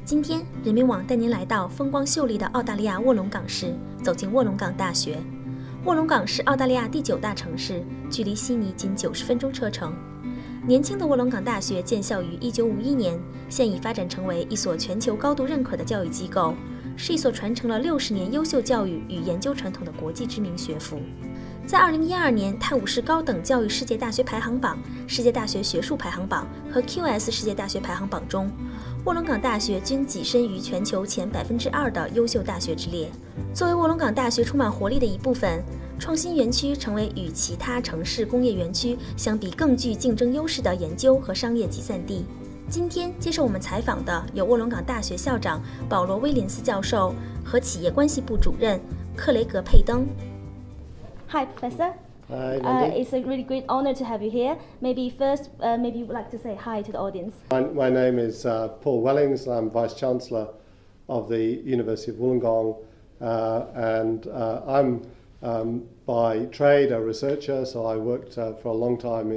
今天，人民网带您来到风光秀丽的澳大利亚卧龙岗市，走进卧龙岗大学。卧龙岗是澳大利亚第9大城市，距离悉尼仅90分钟车程。年轻的卧龙岗大学建校于1951年，现已发展成为一所全球高度认可的教育机构，是一所传承了60年优秀教育与研究传统的国际知名学府。在2012年泰晤士高等教育世界大学排行榜、世界大学学术排行榜和 QS 世界大学排行榜中，卧龙岗大学均跻身于全球前2%的优秀大学之列。作为卧龙岗大学充满活力的一部分，创新园区成为与其他城市工业园区相比更具竞争优势的研究和商业集散地。今天接受我们采访的有卧龙岗大学校长保罗·威廉斯教授和企业关系部主任克雷格·佩登。Hi, Professor. Hi, Mandy. It's a really great honor to have you here. Maybe first, maybe you would like to say hi to the audience. My name is Paul Wellings. I'm Vice-Chancellor of the University of Wollongong, and I'm by trade a researcher, so I worked for a long time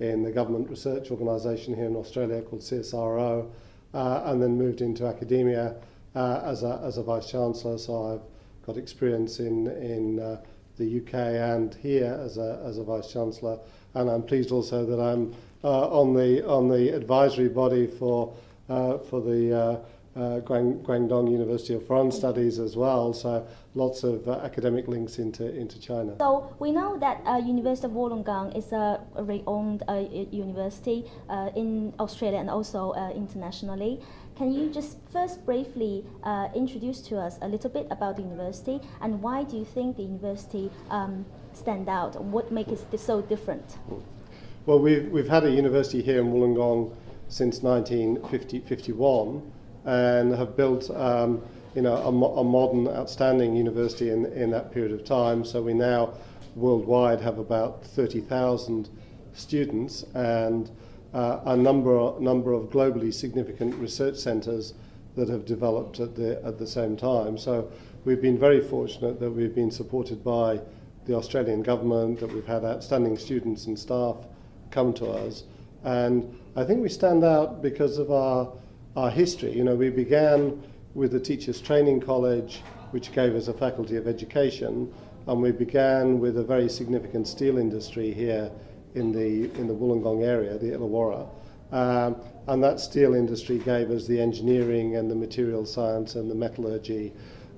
in the government research organisation here in Australia called CSIRO, and then moved into academia as a Vice-Chancellor, so I've got experience in the UK and here as a Vice-Chancellor, and I'm pleased also that I'm on the advisory body for the Guangdong University of Foreign Studies as well, so lots of academic links into China. So we know that University of Wollongong is a renowned university in Australia and also internationally. Can you just first briefly introduce to us a little bit about the university and why do you think the university stand out? What makes it so different? Well, we've had a university here in Wollongong since 1951 and have built a modern, outstanding university in that period of time. So we now worldwide have about 30,000 students and a number of globally significant research centres that have developed at the same time. So we've been very fortunate that we've been supported by the Australian government, that we've had outstanding students and staff come to us, and I think we stand out because of our history. You know, we began with the Teachers Training College, which gave us a faculty of education, and we began with a very significant steel industry here in the Wollongong area, the Illawarra, and that steel industry gave us the engineering and the material science and the metallurgy,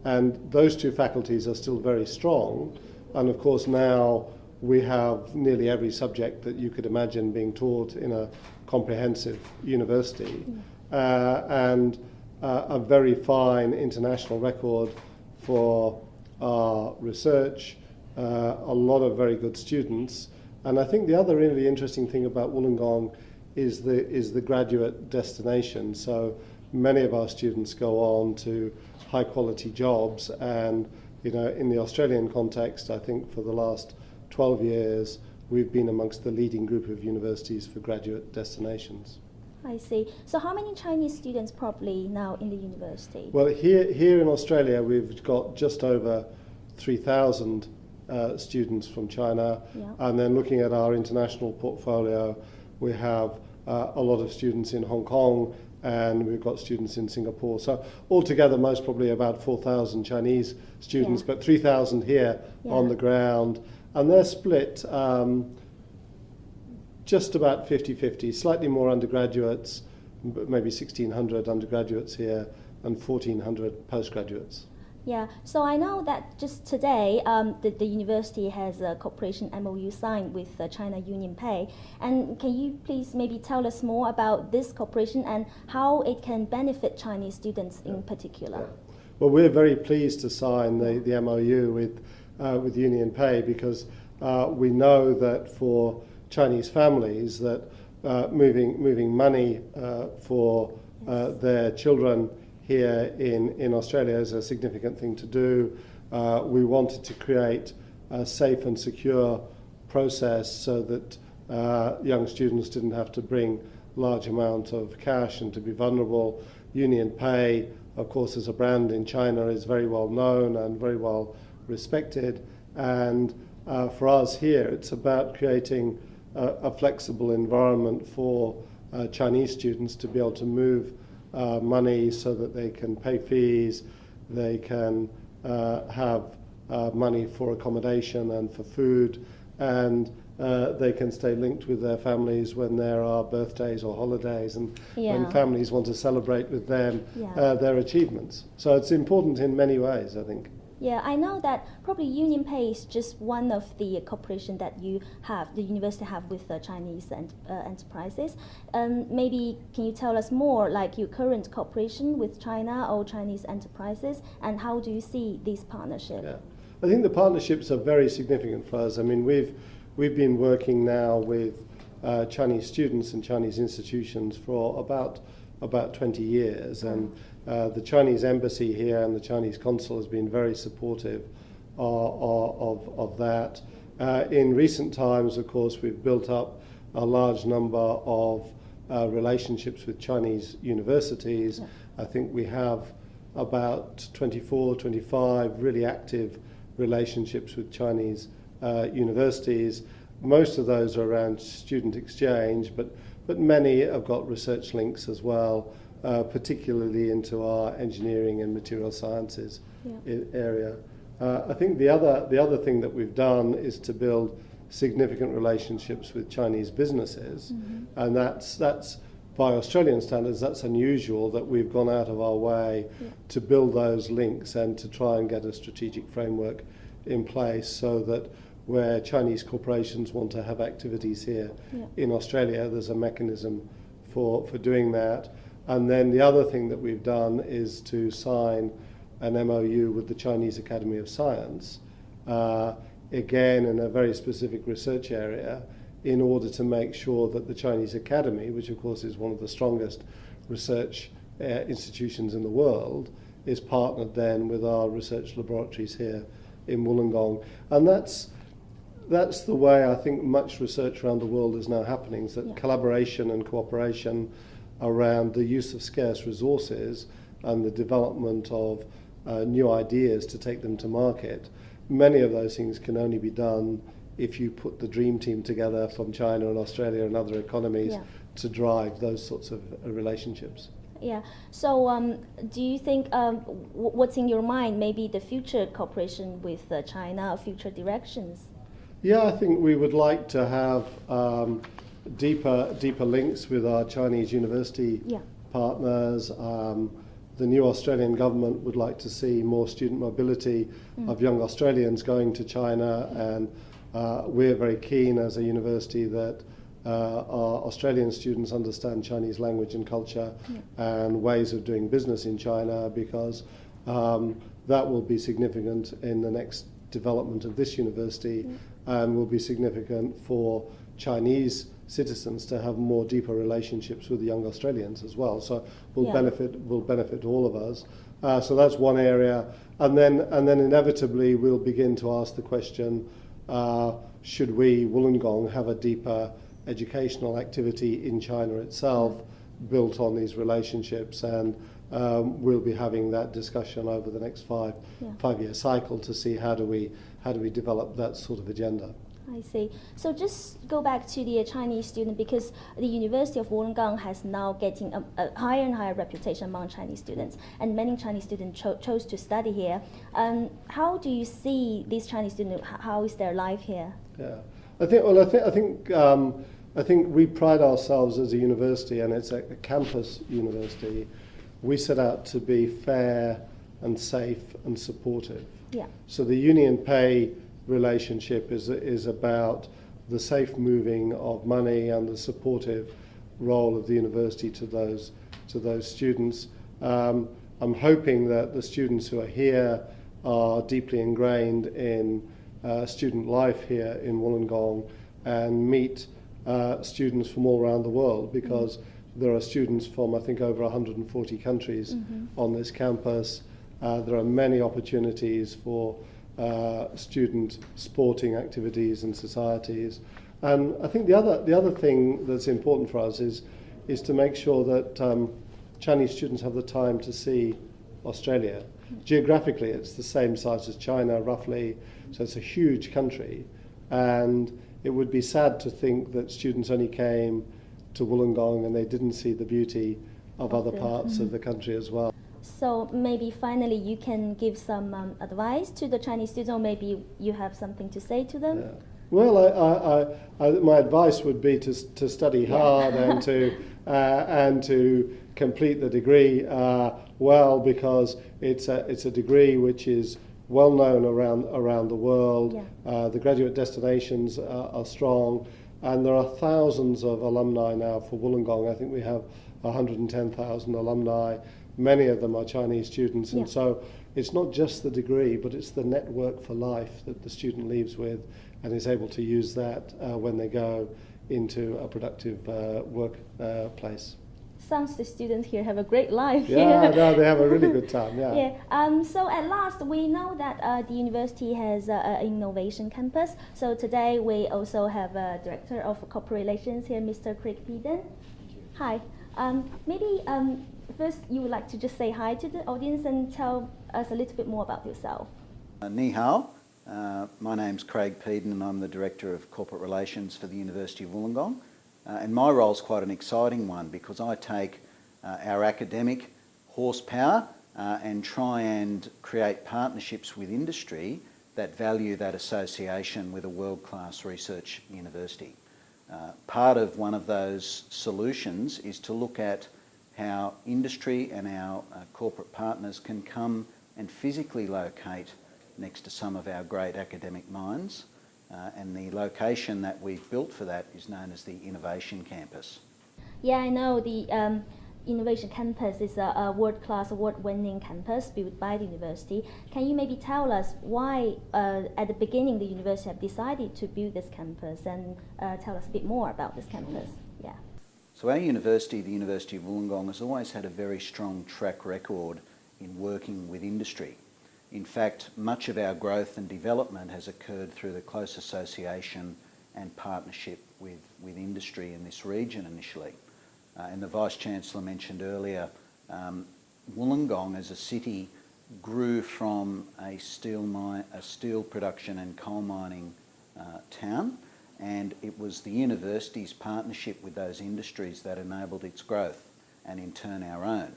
and those two faculties are still very strong, and of course now we have nearly every subject that you could imagine being taught in a comprehensive university, and a very fine international record for our research, a lot of very good students. And I think the other really interesting thing about Wollongong is the graduate destination. So many of our students go on to high quality jobs, and in the Australian context, I think for the last 12 years we've been amongst the leading group of universities for graduate destinations. I see. So how many Chinese students probably now in the university? Well, here in Australia we've got just over 3,000 students from China, and then looking at our international portfolio, we have a lot of students in Hong Kong, and we've got students in Singapore. So altogether, most probably about 4,000 Chinese students, but 3,000 here on the ground, and they're split just about 50-50, slightly more undergraduates, maybe 1,600 undergraduates here, and 1,400 postgraduates. Yeah, so I know that just today the university has a cooperation MOU signed with China UnionPay, and can you please maybe tell us more about this cooperation and how it can benefit Chinese students in particular? Well, we're very pleased to sign the MOU with UnionPay because we know that for Chinese families that moving money for their children here in Australia is a significant thing to do. We wanted to create a safe and secure process so that young students didn't have to bring large amount of cash and to be vulnerable. UnionPay, of course, as a brand in China is very well known and very well respected, and for us here it's about creating a flexible environment for Chinese students to be able to move money so that they can pay fees, they can have money for accommodation and for food, and they can stay linked with their families when there are birthdays or holidays, and when families want to celebrate with them their achievements. So it's important in many ways, I think. Yeah, I know that probably UnionPay is just one of the cooperation that you have, the university have with the Chinese enterprises. Maybe can you tell us more, like your current cooperation with China or Chinese enterprises, and how do you see this partnership? Yeah, I think the partnerships are very significant for us. I mean, we've been working now with Chinese students and Chinese institutions for about 20 years, and the Chinese embassy here and the Chinese consul has been very supportive of that. In recent times, of course, we've built up a large number of relationships with Chinese universities. Yeah. I think we have about 24, 25 really active relationships with Chinese universities. Most of those are around student exchange, but many have got research links as well, particularly into our engineering and material sciences area. I think the other thing that we've done is to build significant relationships with Chinese businesses, and that's by Australian standards, that's unusual that we've gone out of our way to build those links and to try and get a strategic framework in place so that where Chinese corporations want to have activities here in Australia, there's a mechanism for doing that. And then the other thing that we've done is to sign an MOU with the Chinese Academy of Science, again in a very specific research area, in order to make sure that the Chinese Academy, which of course is one of the strongest research institutions in the world, is partnered then with our research laboratories here in Wollongong. And that's the way I think much research around the world is now happening, is that collaboration and cooperation around the use of scarce resources and the development of new ideas to take them to market. Many of those things can only be done if you put the dream team together from China and Australia and other economies to drive those sorts of relationships. Yeah. So, do you think what's in your mind? Maybe the future cooperation with China, or future directions? Yeah, I think we would like to have deeper links with our Chinese university partners. The new Australian government would like to see more student mobility of young Australians going to China, and we're very keen as a university that our Australian students understand Chinese language and culture and ways of doing business in China, because that will be significant in the next development of this university and will be significant for Chinese citizens to have more deeper relationships with the young Australians as well. So will benefit all of us. So that's one area, and then inevitably we'll begin to ask the question: should we, Wollongong, have a deeper educational activity in China itself, built on these relationships? And we'll be having that discussion over the next five-year cycle to see how do we develop that sort of agenda. I see. So just go back to the Chinese student, because the University of Wollongong has now getting a higher and higher reputation among Chinese students, and many Chinese students chose to study here. How do you see these Chinese students? How is their life here? Yeah, I think we pride ourselves as a university, and it's a campus university. We set out to be fair and safe and supportive. Yeah. So the UnionPay relationship is about the safe moving of money and the supportive role of the university to those students. I'm hoping that the students who are here are deeply ingrained in student life here in Wollongong and meet students from all around the world, because there are students from, I think, over 140 countries on this campus. There are many opportunities for student sporting activities and societies. And I think the other thing that's important for us is to make sure that Chinese students have the time to see Australia. Geographically, it's the same size as China, roughly, so it's a huge country. And it would be sad to think that students only came to Wollongong and they didn't see the beauty of other parts of the country as well. So maybe finally you can give some advice to the Chinese students, or maybe you have something to say to them? Yeah. Well, my advice would be to study hard and to complete the degree well, because it's a degree which is well known around the world. Yeah. The graduate destinations are strong, and there are thousands of alumni now for Wollongong. I think we have 110,000 alumni. Many of them are Chinese students, and so it's not just the degree, but it's the network for life that the student leaves with and is able to use that when they go into a productive workplace. Sounds the students here have a great life. Yeah, no, they have a really good time, yeah. Yeah. So at last, we know that the university has an innovation campus. So today we also have a Director of Corporate Relations here, Mr. Craig Peden. Hi. Maybe first you would like to just say hi to the audience and tell us a little bit more about yourself. Ni hao. My name's Craig Peden and I'm the Director of Corporate Relations for the University of Wollongong. And my role is quite an exciting one, because I take our academic horsepower and try and create partnerships with industry that value that association with a world-class research university. Part of one of those solutions is to look at how industry and our corporate partners can come and physically locate next to some of our great academic minds. And the location that we've built for that is known as the Innovation Campus. Yeah, I know the Innovation Campus is a world-class, award-winning campus built by the university. Can you maybe tell us why at the beginning the university have decided to build this campus, and tell us a bit more about this campus? Yeah. So our university, the University of Wollongong, has always had a very strong track record in working with industry. In fact, much of our growth and development has occurred through the close association and partnership with industry in this region initially. And the Vice-Chancellor mentioned earlier, Wollongong as a city grew from a steel production and coal mining town, and it was the university's partnership with those industries that enabled its growth, and in turn our own.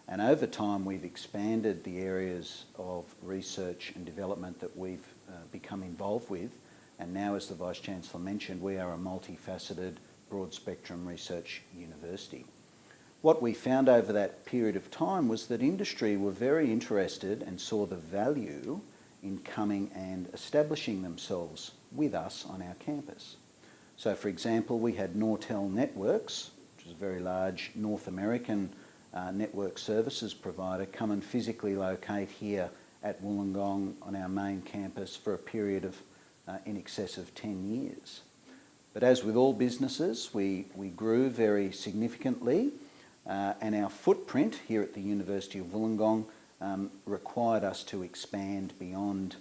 And over time we've expanded the areas of research and development that we've become involved with, and now, as the Vice-Chancellor mentioned, we are a multifaceted, broad-spectrum research university. What we found over that period of time was that industry were very interested and saw the value in coming and establishing themselves with us on our campus. So, for example, we had Nortel Networks, which is a very large North American network services provider, come and physically locate here at Wollongong on our main campus for a period of in excess of 10 years. But as with all businesses, we grew very significantly, and our footprint here at the University of Wollongong required us to expand beyond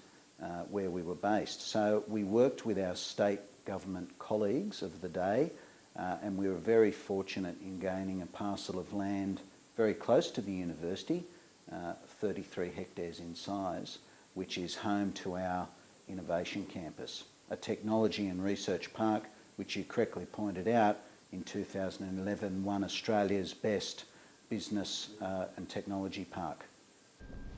where we were based. So we worked with our state government colleagues of the day, and we were very fortunate in gaining a parcel of land very close to the university, 33 hectares in size, which is home to our Innovation Campus, a technology and research park which you correctly pointed out in 2011 won Australia's best business and technology park.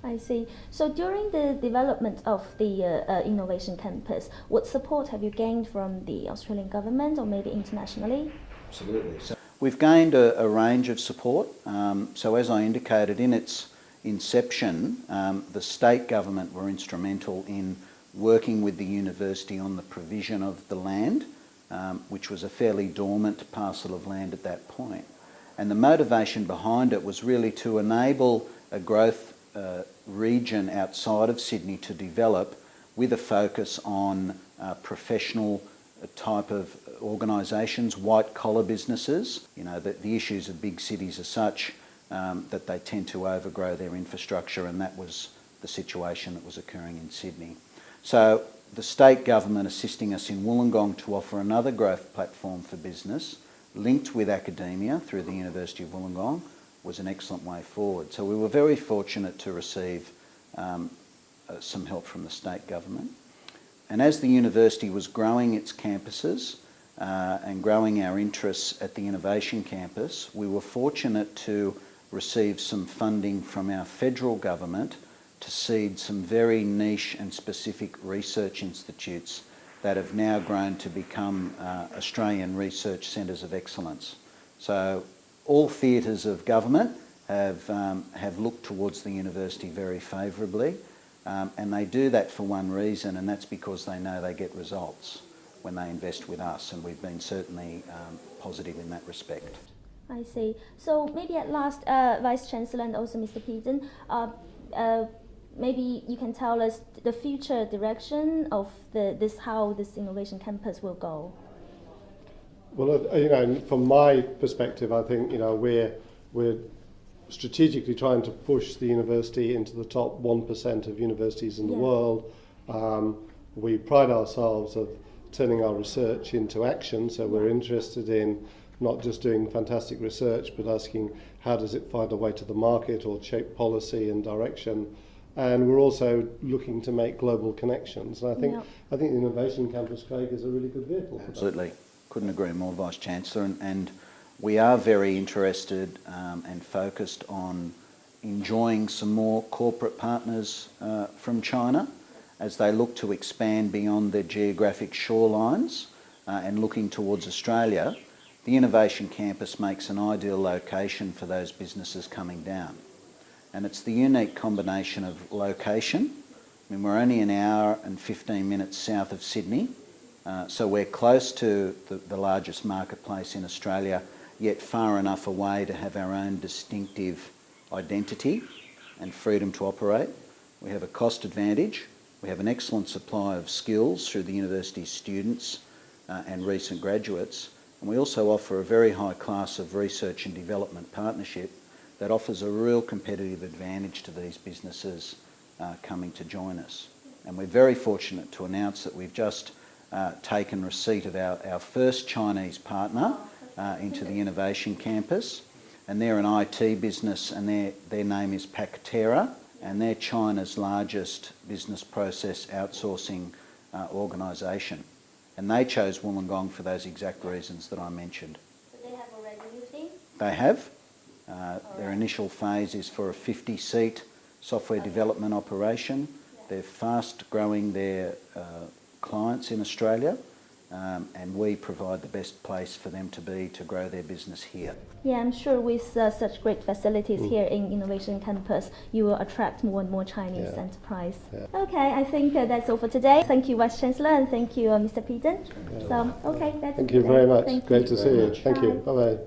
I see. So during the development of the Innovation Campus, what support have you gained from the Australian government or maybe internationally? Absolutely. So we've gained a range of support. So as I indicated, in its inception, the state government were instrumental in working with the university on the provision of the land, which was a fairly dormant parcel of land at that point. And the motivation behind it was really to enable a growth region outside of Sydney to develop with a focus on professional type of organisations, white-collar businesses. You know, the issues of big cities are such that they tend to overgrow their infrastructure, and that was the situation that was occurring in Sydney. So the state government assisting us in Wollongong to offer another growth platform for business linked with academia through the University of Wollongong was an excellent way forward. So we were very fortunate to receive some help from the state government. And as the university was growing its campuses and growing our interests at the Innovation Campus, we were fortunate to received some funding from our federal government to seed some very niche and specific research institutes that have now grown to become Australian Research Centres of Excellence. So all theatres of government have looked towards the university very favourably, and they do that for one reason, and that's because they know they get results when they invest with us, and we've been certainly positive in that respect. I see. So maybe at last, Vice Chancellor and also Mr. Peden, maybe you can tell us the future direction of how this innovation campus will go. Well, from my perspective, I think we're strategically trying to push the university into the top 1% of universities in the world. We pride ourselves of turning our research into action, so we're interested in not just doing fantastic research, but asking how does it find a way to the market or shape policy and direction. And we're also looking to make global connections. And I think the Innovation Campus, Craig, is a really good vehicle for that. Absolutely. Couldn't agree more, Vice Chancellor. And we are very interested and focused on enjoying some more corporate partners from China as they look to expand beyond their geographic shorelines and looking towards Australia. The Innovation Campus makes an ideal location for those businesses coming down. And it's the unique combination of location. I mean, we're only an hour and 15 minutes south of Sydney, so we're close to the largest marketplace in Australia, yet far enough away to have our own distinctive identity and freedom to operate. We have a cost advantage. We have an excellent supply of skills through the university's students and recent graduates. And we also offer a very high class of research and development partnership that offers a real competitive advantage to these businesses coming to join us. And we're very fortunate to announce that we've just taken receipt of our first Chinese partner into the Innovation Campus, and they're an IT business, and their name is Pactera, and they're China's largest business process outsourcing organisation. And they chose Wollongong for those exact reasons that I mentioned. So they have already moved in? They have. Their initial phase is for a 50-seat software development operation. They're fast growing their clients in Australia, and we provide the best place for them to be to grow their business here. Yeah, I'm sure with such great facilities here in Innovation Campus, you will attract more and more Chinese enterprise. Yeah. Okay, I think that's all for today. Thank you, Vice Chancellor, and thank you, Mr. Peden. So, okay, that's it. Thank you very much. Thank Great you. to see you. Thank you. Bye-bye.